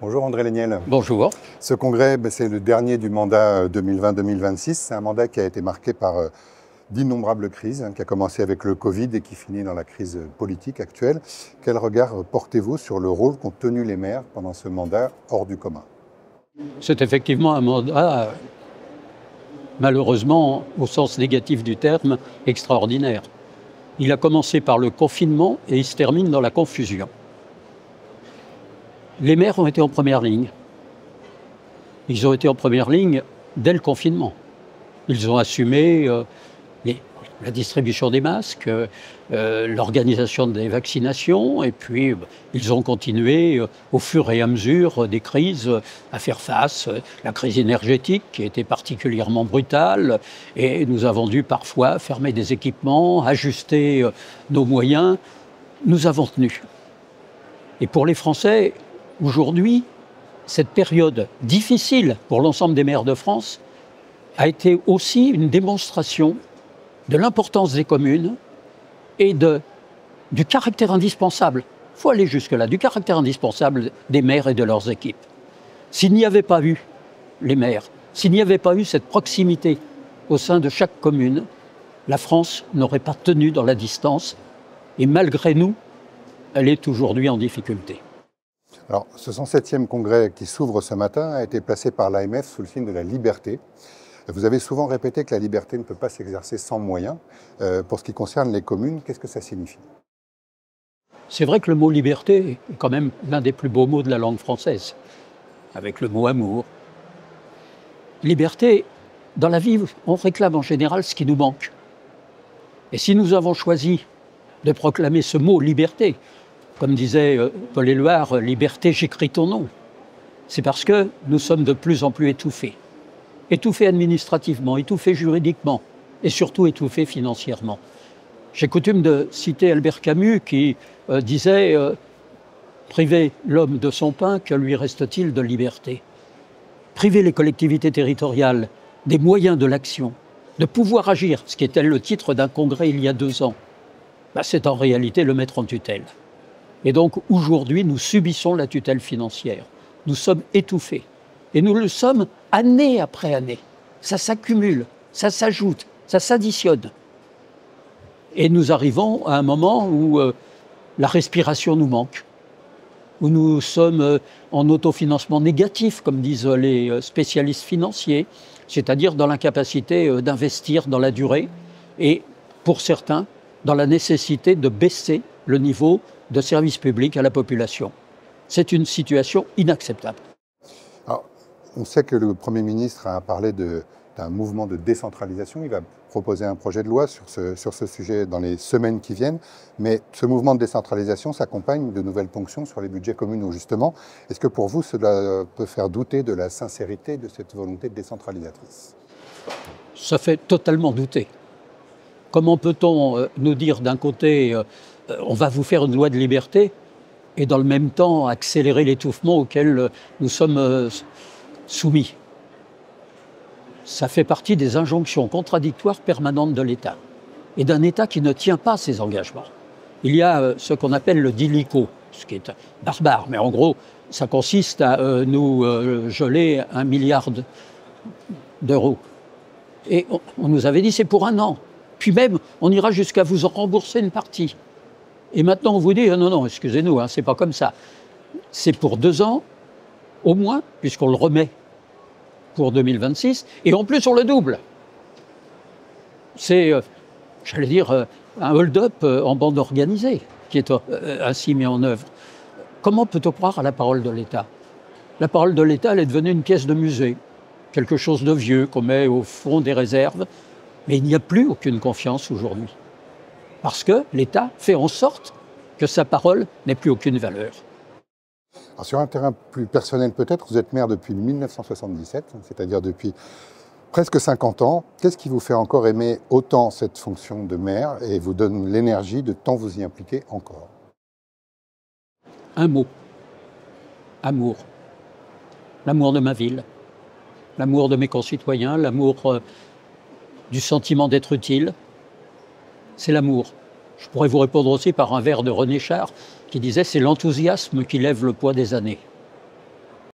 Bonjour André Léniel. Bonjour. Ce congrès, c'est le dernier du mandat 2020-2026. C'est un mandat qui a été marqué par d'innombrables crises, qui a commencé avec le Covid et qui finit dans la crise politique actuelle. Quel regard portez-vous sur le rôle qu'ont tenu les maires pendant ce mandat hors du commun? C'est effectivement un mandat, malheureusement, au sens négatif du terme, extraordinaire. Il a commencé par le confinement et il se termine dans la confusion. Les maires ont été en première ligne. Ils ont été en première ligne dès le confinement. Ils ont assumé la distribution des masques, l'organisation des vaccinations, et puis ils ont continué au fur et à mesure des crises à faire face. La crise énergétique qui a été particulièrement brutale, et nous avons dû parfois fermer des équipements, ajuster nos moyens. Nous avons tenu. Et pour les Français, aujourd'hui, cette période difficile pour l'ensemble des maires de France a été aussi une démonstration de l'importance des communes et du caractère indispensable, il faut aller jusque-là, du caractère indispensable des maires et de leurs équipes. S'il n'y avait pas eu les maires, s'il n'y avait pas eu cette proximité au sein de chaque commune, la France n'aurait pas tenu dans la distance et malgré nous, elle est aujourd'hui en difficulté. Alors, ce 107e congrès qui s'ouvre ce matin a été placé par l'AMF sous le signe de la liberté. Vous avez souvent répété que la liberté ne peut pas s'exercer sans moyens. Pour ce qui concerne les communes, qu'est-ce que ça signifie? C'est vrai que le mot liberté est quand même l'un des plus beaux mots de la langue française, avec le mot amour. Liberté, dans la vie, on réclame en général ce qui nous manque. Et si nous avons choisi de proclamer ce mot liberté, comme disait Paul Éluard, liberté, j'écris ton nom, c'est parce que nous sommes de plus en plus étouffés. Étouffés administrativement, étouffés juridiquement et surtout étouffés financièrement. J'ai coutume de citer Albert Camus qui disait « Priver l'homme de son pain, que lui reste-t-il de liberté ?» Priver les collectivités territoriales des moyens de l'action, de pouvoir agir, ce qui était le titre d'un congrès il y a 2 ans, c'est en réalité le mettre en tutelle. Et donc aujourd'hui, nous subissons la tutelle financière. Nous sommes étouffés. Et nous le sommes année après année. Ça s'accumule, ça s'ajoute, ça s'additionne. Et nous arrivons à un moment où la respiration nous manque, où nous sommes en autofinancement négatif, comme disent les spécialistes financiers, c'est-à-dire dans l'incapacité d'investir dans la durée et, pour certains, dans la nécessité de baisser le niveau de service public à la population. C'est une situation inacceptable. Alors, on sait que le Premier ministre a parlé d'un mouvement de décentralisation. Il va proposer un projet de loi sur ce sujet dans les semaines qui viennent. Mais ce mouvement de décentralisation s'accompagne de nouvelles ponctions sur les budgets communaux, justement. Est-ce que pour vous, cela peut faire douter de la sincérité de cette volonté décentralisatrice? Ça fait totalement douter. Comment peut-on nous dire d'un côté on va vous faire une loi de liberté et dans le même temps accélérer l'étouffement auquel nous sommes soumis? Ça fait partie des injonctions contradictoires permanentes de l'État et d'un État qui ne tient pas ses engagements. Il y a ce qu'on appelle le dilico, ce qui est barbare, mais en gros, ça consiste à nous geler 1 milliard d'euros. Et on nous avait dit c'est pour 1 an. Puis même, on ira jusqu'à vous en rembourser une partie. Et maintenant, on vous dit, non, non, excusez-nous, c'est pas comme ça. C'est pour 2 ans, au moins, puisqu'on le remet pour 2026, et en plus, on le double. C'est, j'allais dire, un hold-up en bande organisée qui est ainsi mis en œuvre. Comment peut-on croire à la parole de l'État? La parole de l'État, elle est devenue une pièce de musée, quelque chose de vieux qu'on met au fond des réserves, mais il n'y a plus aucune confiance aujourd'hui. Parce que l'État fait en sorte que sa parole n'ait plus aucune valeur. Alors sur un terrain plus personnel peut-être, vous êtes maire depuis 1977, c'est-à-dire depuis presque 50 ans. Qu'est-ce qui vous fait encore aimer autant cette fonction de maire et vous donne l'énergie de tant vous y impliquer encore? Un mot. Amour. L'amour de ma ville, l'amour de mes concitoyens, l'amour du sentiment d'être utile. C'est l'amour. Je pourrais vous répondre aussi par un vers de René Char qui disait « c'est l'enthousiasme qui lève le poids des années ».